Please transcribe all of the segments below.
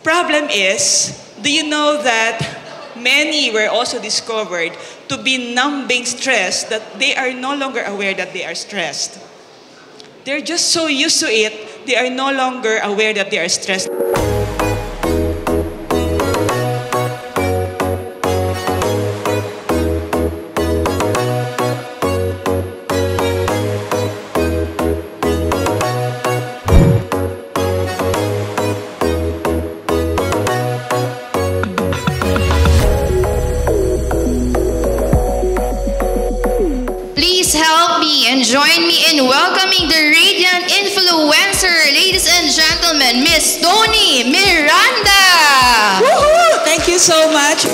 Problem is, do you know that many were also discovered to be numbing stressed that they are no longer aware that they are stressed. They're just so used to it, they are no longer aware that they are stressed. Please help me and join me in welcoming the radiant influencer, ladies and gentlemen, Miss Tony Miranda. Woohoo! Thank you so much.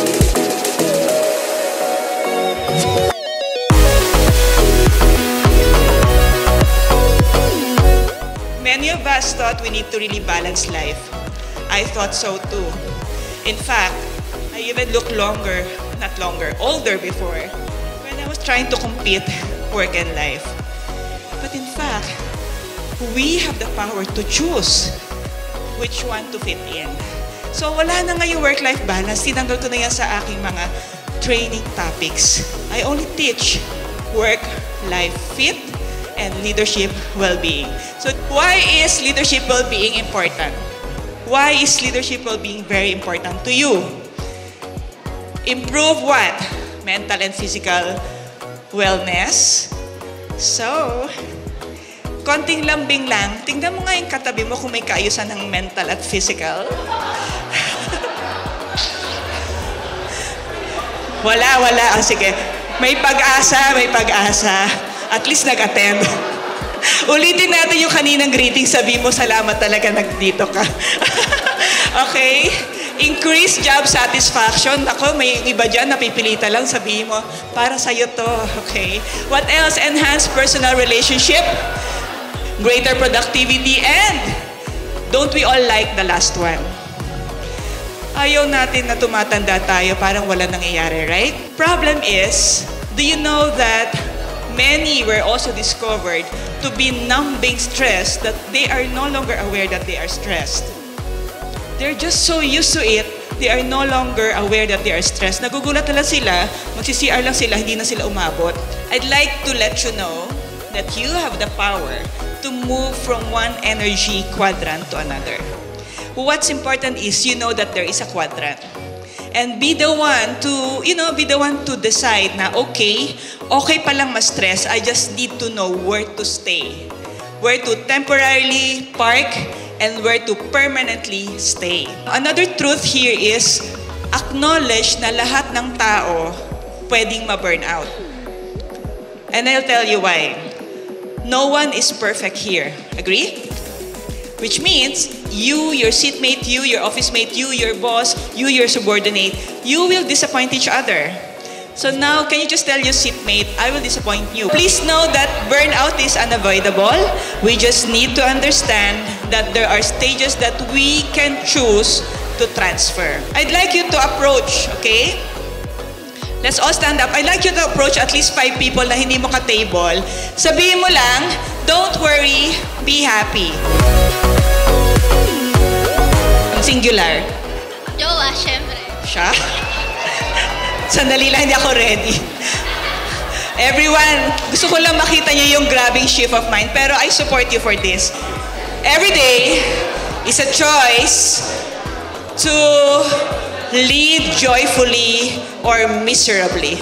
Many of us thought we need to really balance life. I thought so too. In fact, I even looked older before, when I was trying to compete work and life. But in fact, we have the power to choose which one to fit in. So wala na ngayon work-life balance. Tinanggal ko na yan sa aking mga training topics. I only teach work-life fit and leadership well-being. So why is leadership well-being important? Why is leadership well-being very important to you? Improve what? Mental and physical wellness. So, konting lambing lang. Tingnan mo nga yung katabi mo kung may kaayusan ng mental at physical. Wala. Oh, sige. May pag-asa. At least nag-attend. Ulitin natin yung kaninang greeting. Sabi mo, salamat talaga nagdito ka. Okay? Increase job satisfaction. Ako, may iba dyan, napipilita lang. Sabihin mo, para sa'yo to. Okay? What else? Enhance personal relationship. Greater productivity. And, don't we all like the last one? Ayaw natin na tumatanda tayo, parang wala nangyayari, right? Problem is, do you know that many were also discovered to be numbing stress that they are no longer aware that they are stressed. They're just so used to it, they are no longer aware that they are stressed. Nagugulat na lang sila, magsi-CR lang sila, hindi na sila umabot. I'd like to let you know that you have the power to move from one energy quadrant to another. What's important is you know that there is a quadrant. And be the one to decide na okay palang ma-stress, I just need to know where to stay. Where to temporarily park and where to permanently stay. Another truth here is acknowledge na lahat ng tao pwedeng ma-burn out. And I'll tell you why. No one is perfect here. Agree? Which means you, your seatmate, you, your office mate, you, your boss, you, your subordinate, you will disappoint each other. So now, can you just tell your seatmate, I will disappoint you. Please know that burnout is unavoidable. We just need to understand that there are stages that we can choose to transfer. I'd like you to approach, okay? Let's all stand up. I'd like you to approach at least 5 people na hindi mo ka-table. Sabihin mo lang, don't worry, be happy. Singular. Jowa, syempre. Siya? Sandali lang, hindi ako ready. Everyone, gusto ko lang makita niyo yung grabbing shift of mind, pero I support you for this. Every day is a choice to lead joyfully or miserably.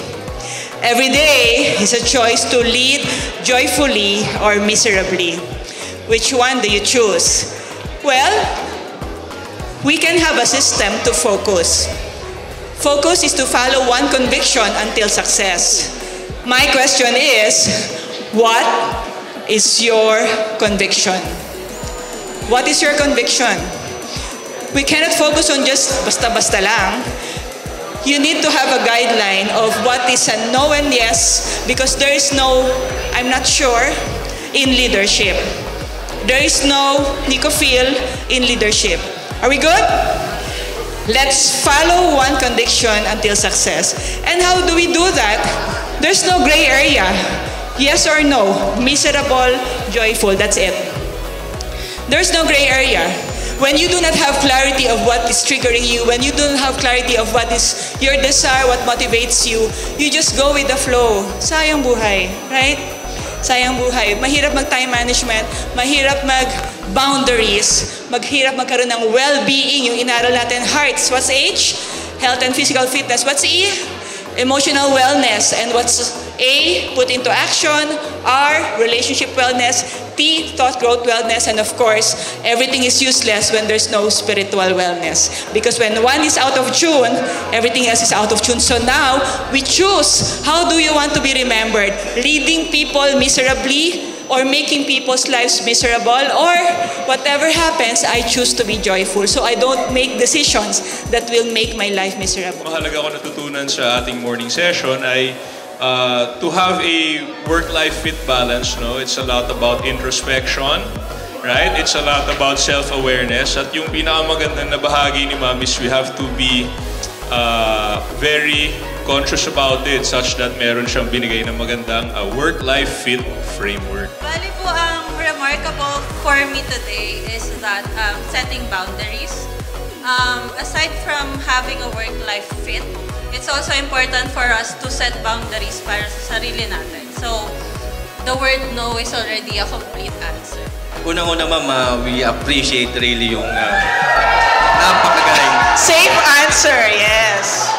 Every day is a choice to lead joyfully or miserably. Which one do you choose? Well, we can have a system to focus. Focus is to follow one conviction until success. My question is, what is your conviction? What is your conviction? We cannot focus on just basta-basta lang. You need to have a guideline of what is a no and yes, because there is no, I'm not sure, in leadership. There is no Nico-feel in leadership. Are we good? Let's follow one conviction until success. And how do we do that? There's no gray area. Yes or no, miserable, joyful, that's it. There's no gray area. When you do not have clarity of what is triggering you, when you don't have clarity of what is your desire, what motivates you, you just go with the flow. Sayang buhay, right? Sayang buhay. Mahirap mag-time management, mahirap mag-boundaries, mahirap magkaroon ng well-being, yung inaral natin, hearts. What's H? Health and physical fitness. What's E? Emotional wellness. And what's A? Put into action. R? Relationship wellness. T? Thought growth wellness. And of course, everything is useless when there's no spiritual wellness. Because when one is out of tune, everything else is out of tune. So now, we choose. How do you want to be remembered? Leading people miserably, or making people's lives miserable, or whatever happens, I choose to be joyful. So I don't make decisions that will make my life miserable. Mahalaga ko natutunan sa ating morning session ay to have a work-life fit balance. No? It's a lot about introspection, right? It's a lot about self-awareness. At yung pinakamagandang na bahagi ni Ma'am is we have to be very conscious about it such that meron siyang binigay na magandang work-life fit framework. Bali po, ang remarkable for me today is that setting boundaries. Aside from having a work-life fit, it's also important for us to set boundaries para sa sarili natin. So, the word no is already a complete answer. Unang-una, Ma'am, we appreciate really yung napakagaling. Safe answer, yes.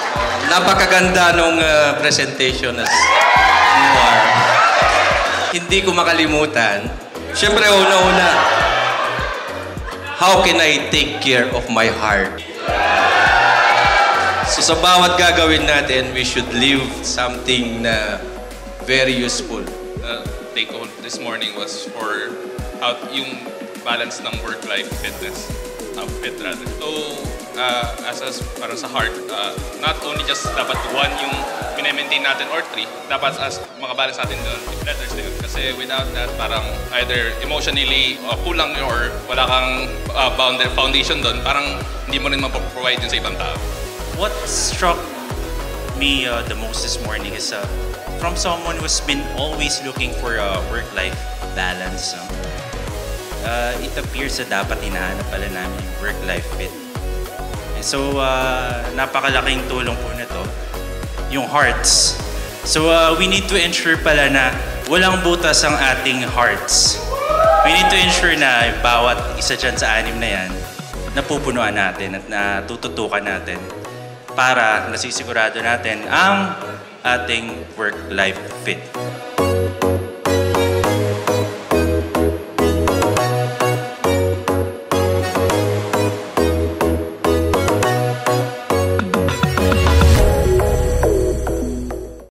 Napakaganda nung presentation as you are. Hindi ko makalimutan. Siyempre, una-una, how can I take care of my heart? So sa bawat gagawin natin, we should leave something na very useful. Take home this morning was for how yung balance ng work-life fitness. Fit rather. So, as para sa heart, not only just dapat one yung minemaintain natin or three, dapat as makabalance natin doon, letters din. Kasi without that, parang either emotionally kulang or wala kang foundation doon, parang hindi mo rin mapaprovide yun sa ibang tao. What struck me the most this morning is from someone who's been always looking for a work-life balance. It appears na dapat hinahanap pala namin yung work-life fit. And so, napakalaking tulong po na to, yung hearts. So, we need to ensure pala na walang butas ang ating hearts. We need to ensure na bawat isa dyan sa anim na yan, napupunuan natin at natututukan natin para nasisigurado natin ang ating work-life fit.